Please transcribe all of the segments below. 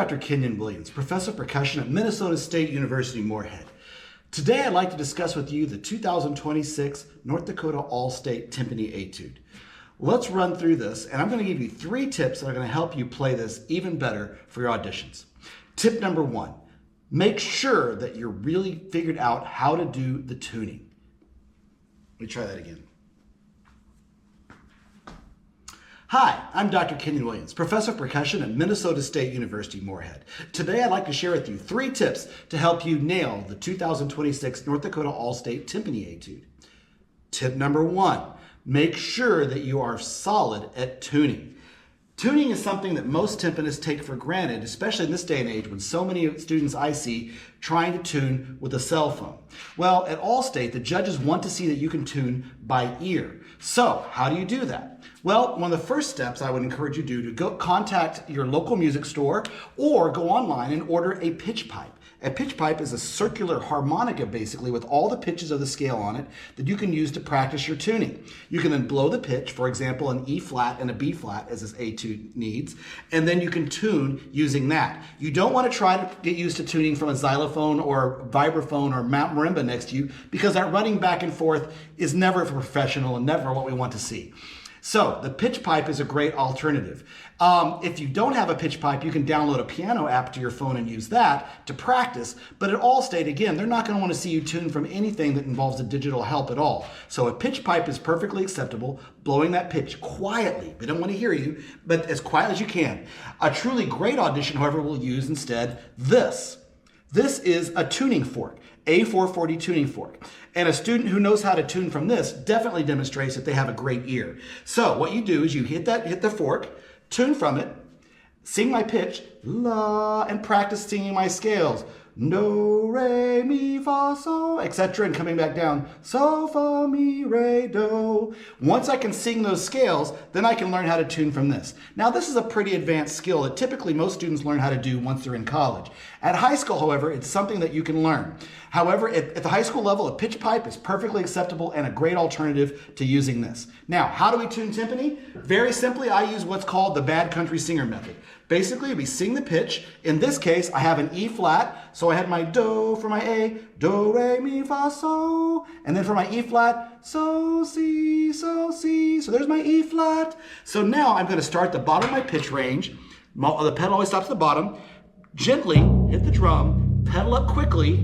Dr. Kenyon Williams, Professor of Percussion at Minnesota State University Moorhead. Today I'd like to discuss with you the 2026 North Dakota All-State Timpani Etude. Let's run through this, and I'm going to give you 3 tips that are going to help you play this even better for your auditions. Tip number 1, make sure that you're really figured out how to do the tuning. Let me try that again. Hi, I'm Dr. Kenyon Williams, Professor of Percussion at Minnesota State University Moorhead. Today I'd like to share with you 3 tips to help you nail the 2026 North Dakota All-State Timpani Etude. Tip number 1, make sure that you are solid at tuning. Tuning is something that most timpanists take for granted, especially in this day and age when so many students I see trying to tune with a cell phone. Well, at All-State, the judges want to see that you can tune by ear. So, how do you do that? Well, one of the first steps I would encourage you to do to go contact your local music store or go online and order a pitch pipe. A pitch pipe is a circular harmonica, basically, with all the pitches of the scale on it that you can use to practice your tuning. You can then blow the pitch, for example, an E flat and a B flat, as this etude needs, and then you can tune using that. You don't want to try to get used to tuning from a xylophone or vibraphone or marimba next to you, because that running back and forth is never professional and never what we want to see. So the pitch pipe is a great alternative. If you don't have a pitch pipe, you can download a piano app to your phone and use that to practice. But at All-State, again, they're not going to want to see you tune from anything that involves a digital help at all. So a pitch pipe is perfectly acceptable, blowing that pitch quietly. They don't want to hear you, but as quiet as you can. A truly great audition, however, will use instead this. This is a tuning fork, a 440 tuning fork. And a student who knows how to tune from this definitely demonstrates that they have a great ear. So what you do is you hit the fork, tune from it, sing my pitch, la, and practice singing my scales. Do, re, mi, fa, so, etc. And coming back down, so, fa, mi, re, do. Once I can sing those scales, then I can learn how to tune from this. Now, this is a pretty advanced skill that typically most students learn how to do once they're in college. At high school, however, it's something that you can learn. However, at the high school level, a pitch pipe is perfectly acceptable and a great alternative to using this. Now, how do we tune timpani? Very simply, I use what's called the bad country singer method. Basically, we sing the pitch. In this case, I have an E flat, so I had my do for my A, do, re, mi, fa, so, and then for my E flat, so, si, so, si. So there's my E flat. So now I'm going to start the bottom of my pitch range. The pedal always stops at the bottom. Gently hit the drum, pedal up quickly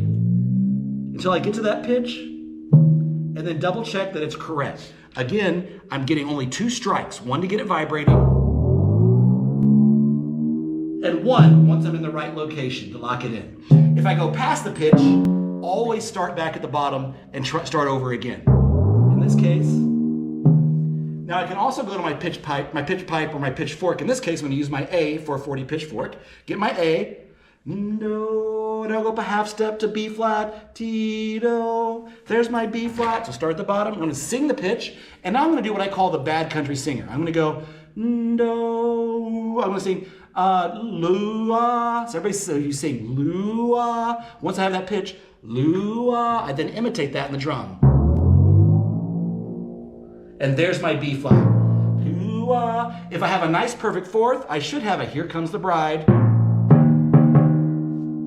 until I get to that pitch, and then double check that it's correct. Again, I'm getting only 2 strikes, one to get it vibrating, and one once I'm in the right location to lock it in. If I go past the pitch, always start back at the bottom and start over again. In this case, now I can also go to my pitch pipe or my pitch fork. In this case, I'm going to use my A 440 pitch fork. Get my A, do, and I'll go up a half step to B flat, T, do. There's my B flat. So start at the bottom. I'm going to sing the pitch, and now I'm going to do what I call the bad country singer. I'm going to go do. I'm going to sing lua. So you sing lua. Once I have that pitch, lua, I then imitate that in the drum. And there's my B flat. Lua. If I have a nice perfect fourth, I should have a Here Comes the Bride.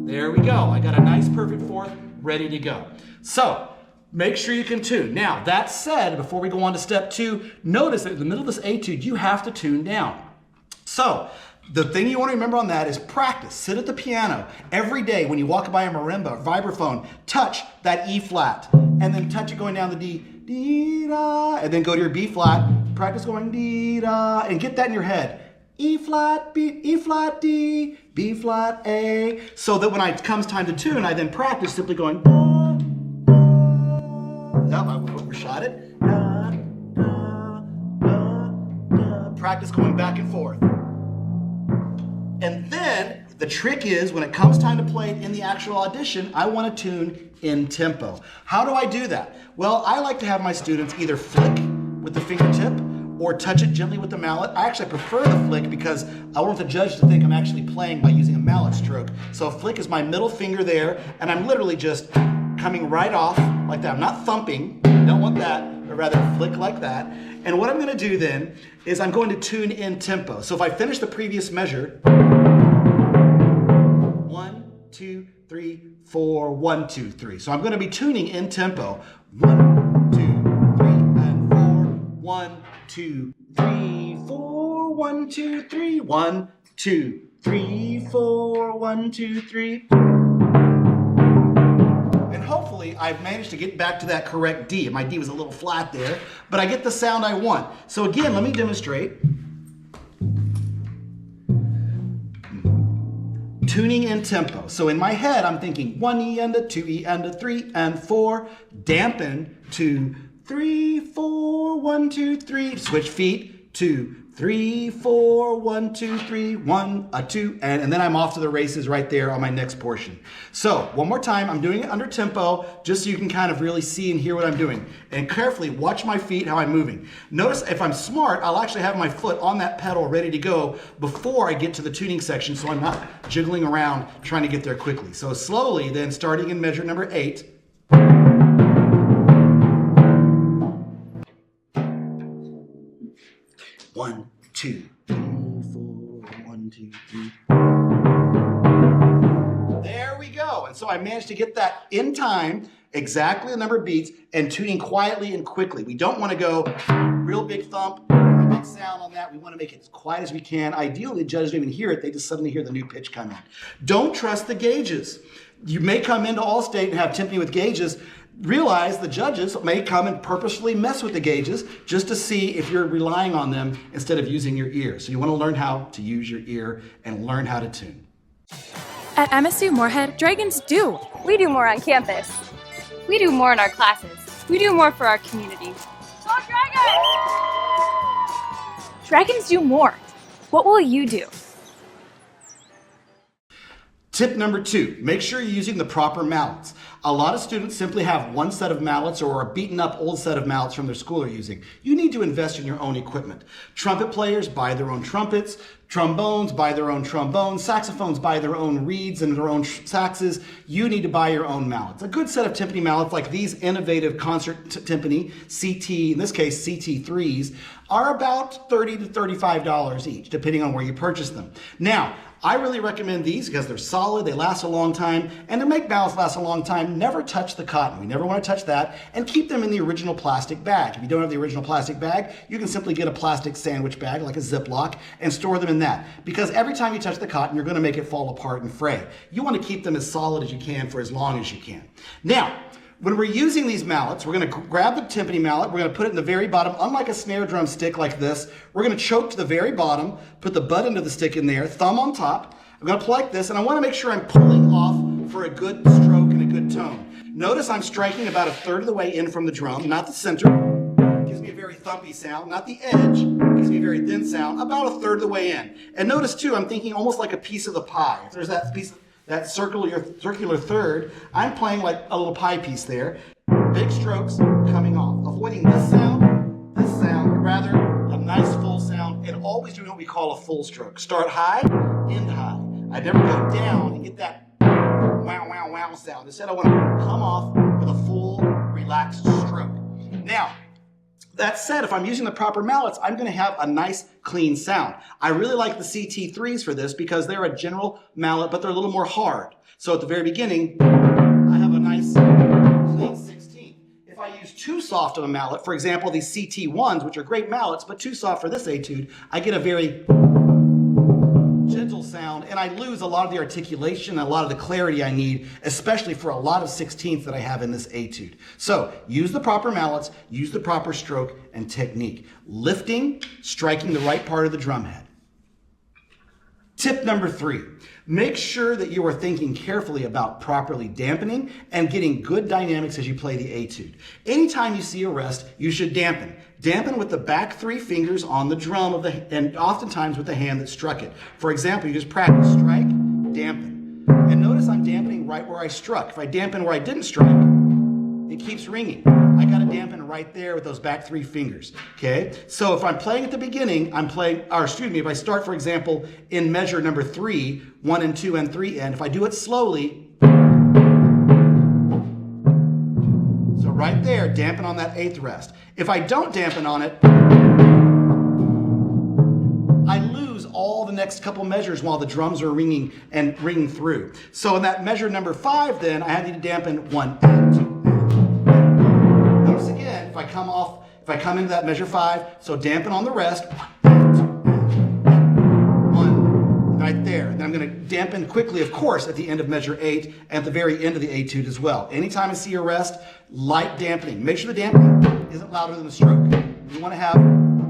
There we go. I got a nice perfect fourth ready to go. So make sure you can tune. Now, that said, before we go on to step 2, notice that in the middle of this etude, you have to tune down. So the thing you want to remember on that is practice. Sit at the piano every day when you walk by a marimba or vibraphone. Touch that E flat and then touch it going down the D, D, da, and then go to your B flat. Practice going D, da, and get that in your head. E flat, B, E flat, D, B flat, A. So that when it comes time to tune, I then practice simply going da, da. I overshot it. Da, da, da, da. Practice going back and forth. And then the trick is when it comes time to play it in the actual audition, I want to tune in tempo. How do I do that? Well, I like to have my students either flick with the fingertip or touch it gently with the mallet. I actually prefer the flick because I want the judge to think I'm actually playing by using a mallet stroke. So flick is my middle finger there, and I'm literally just coming right off like that. I'm not thumping, don't want that, but rather flick like that. And what I'm going to do then is I'm going to tune in tempo. So if I finish the previous measure, 2, 3, 4, 1, 2, 3. So I'm going to be tuning in tempo. 1, 2, 3, and 4. 1, 2, 3, 4. 1, 2, 3. 1, 2, 3, 4. 1, 2, 3. And hopefully I've managed to get back to that correct D. My D was a little flat there, but I get the sound I want. So again, let me demonstrate. Tuning in tempo. So in my head, I'm thinking 1E and a 2E and a 3 and 4. Dampen 2, 3, 4, 1, 2, 3. Switch feet 2, 3, 4, 1, 2, 3, 1, a 2, and then I'm off to the races right there on my next portion. So one more time, I'm doing it under tempo just so you can kind of really see and hear what I'm doing. And carefully watch my feet, how I'm moving. Notice if I'm smart, I'll actually have my foot on that pedal ready to go before I get to the tuning section so I'm not jiggling around trying to get there quickly. So slowly then, starting in measure number 8, 1, 2, 3, 4, 1, 2, 3. There we go. And so I managed to get that in time, exactly the number of beats, and tuning quietly and quickly. We don't want to go real big thump, real big sound on that. We want to make it as quiet as we can. Ideally, the judges don't even hear it. They just suddenly hear the new pitch come in. Don't trust the gauges. You may come into Allstate and have timpani with gauges. Realize the judges may come and purposefully mess with the gauges just to see if you're relying on them instead of using your ear. So you want to learn how to use your ear and learn how to tune. At MSU Moorhead, Dragons do. We do more on campus. We do more in our classes. We do more for our community. Go Dragons! Dragons do more. What will you do? Tip number 2, make sure you're using the proper mallets. A lot of students simply have one set of mallets or a beaten up old set of mallets from their school are using. You need to invest in your own equipment. Trumpet players buy their own trumpets, trombones buy their own trombones, saxophones buy their own reeds and their own saxes. You need to buy your own mallets. A good set of timpani mallets like these innovative concert timpani, CT, in this case CT3s, are about $30 to $35 each, depending on where you purchase them. Now, I really recommend these because they're solid, they last a long time, and to make mallets last a long time, never touch the cotton. We never want to touch that, and keep them in the original plastic bag. If you don't have the original plastic bag, you can simply get a plastic sandwich bag, like a Ziploc, and store them in that. Because every time you touch the cotton, you're going to make it fall apart and fray. You want to keep them as solid as you can for as long as you can. Now, when we're using these mallets, we're going to grab the timpani mallet, we're going to put it in the very bottom, unlike a snare drum stick like this. We're going to choke to the very bottom, put the butt end of the stick in there, thumb on top. I'm going to play like this, and I want to make sure I'm pulling off for a good stroke and a good tone. Notice I'm striking about 1/3 of the way in from the drum, not the center. Gives me a very thumpy sound, not the edge. Gives me a very thin sound, about 1/3 of the way in. And notice too, I'm thinking almost like a piece of the pie. If there's that piece, that circular third, I'm playing like a little pie piece there. Big strokes coming off, avoiding this sound, or rather a nice full sound, and always doing what we call a full stroke. Start high, end high. I never go down and get that wow, wow, wow sound. Instead, I want to come off with a full, relaxed stroke. Now, that said, if I'm using the proper mallets, I'm going to have a nice, clean sound. I really like the CT3s for this because they're a general mallet, but they're a little more hard. So at the very beginning, I have a nice, clean 16. If I use too soft of a mallet, for example, these CT1s, which are great mallets, but too soft for this etude, I get a very gentle sound, and I lose a lot of the articulation and a lot of the clarity I need, especially for a lot of 16ths that I have in this etude. So use the proper mallets, use the proper stroke and technique. Lifting, striking the right part of the drum head. Tip number 3, make sure that you are thinking carefully about properly dampening and getting good dynamics as you play the etude. Anytime you see a rest, you should dampen. Dampen with the back 3 fingers on the drum and oftentimes with the hand that struck it. For example, you just practice strike, dampen. And notice I'm dampening right where I struck. If I dampen where I didn't strike, it keeps ringing. I got to dampen right there with those back 3 fingers, okay? So if I'm playing at the beginning, if I start, for example, in measure number 3, 1 and 2 and 3, and if I do it slowly, so right there, dampen on that 8th rest. If I don't dampen on it, I lose all the next couple measures while the drums are ringing through. So in that measure number 5, then I have you to dampen 1 and 2. Notice again, if I come into that measure 5, so dampen on the rest. 1, right there. And then I'm going to dampen quickly, of course, at the end of measure 8 and at the very end of the etude as well. Anytime I see a rest, light dampening. Make sure the dampening isn't louder than the stroke. You want to have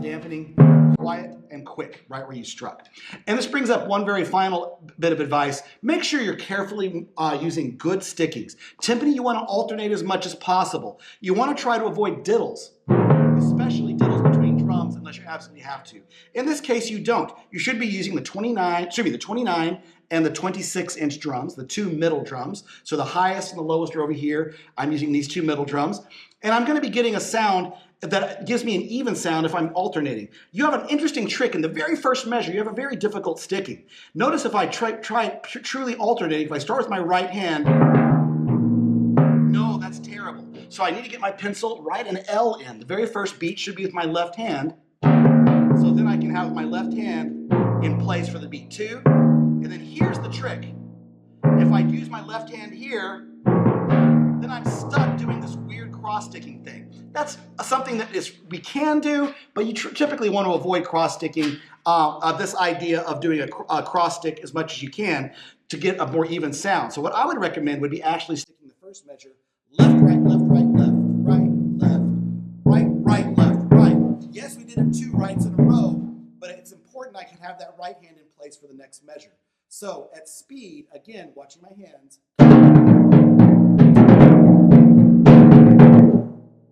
dampening quiet and quick, right where you struck. And this brings up one very final bit of advice. Make sure you're carefully using good stickings. Timpani, you want to alternate as much as possible. You want to try to avoid diddles, especially diddles between drums, unless you absolutely have to. In this case, you don't. You should be using the 29 and the 26-inch drums, the 2 middle drums. So the highest and the lowest are over here. I'm using these 2 middle drums. And I'm going to be getting a sound that gives me an even sound if I'm alternating. You have an interesting trick. In the very first measure, you have a very difficult sticking. Notice if I try truly alternating, if I start with my right hand, no, that's terrible. So I need to get my pencil right an L in. The very first beat should be with my left hand. So then I can have my left hand in place for the beat 2. And then here's the trick. If I use my left hand here, then I'm stuck doing this weird cross-sticking thing. That's something that we can do, but you typically want to avoid cross-sticking. This idea of doing a cross-stick as much as you can to get a more even sound. So what I would recommend would be actually sticking the first measure left, right, left, right, left, right, left, right, right, left, right. Yes, we did it 2 rights in a row, but it's important I can have that right hand in place for the next measure. So at speed, again, watching my hands.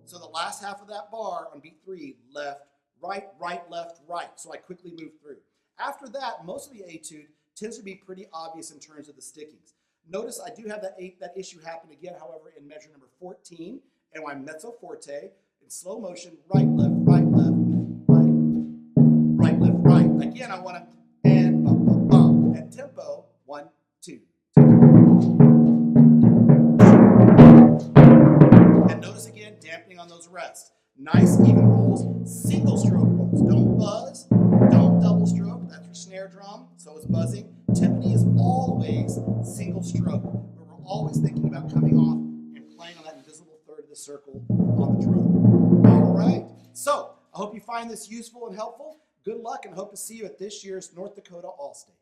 So the last half of that bar on beat 3, left, right, right, left, right. So I quickly move through. After that, most of the etude tends to be pretty obvious in terms of the stickings. Notice I do have that issue happen again, however, in measure number 14, and my mezzo forte, in slow motion, right, left, right, left, right, right, left, right. Again, I want to, and bum, bum, bum. At tempo, 1, 2. And notice again, dampening on those rests. Nice even rolls, single stroke rolls. Don't buzz, don't double stroke. That's your snare drum, so is buzzing. Timpani is always single stroke, where we're always thinking about coming off and playing on that invisible third of the circle on the drum. All right, so I hope you find this useful and helpful. Good luck, and hope to see you at this year's North Dakota All-State.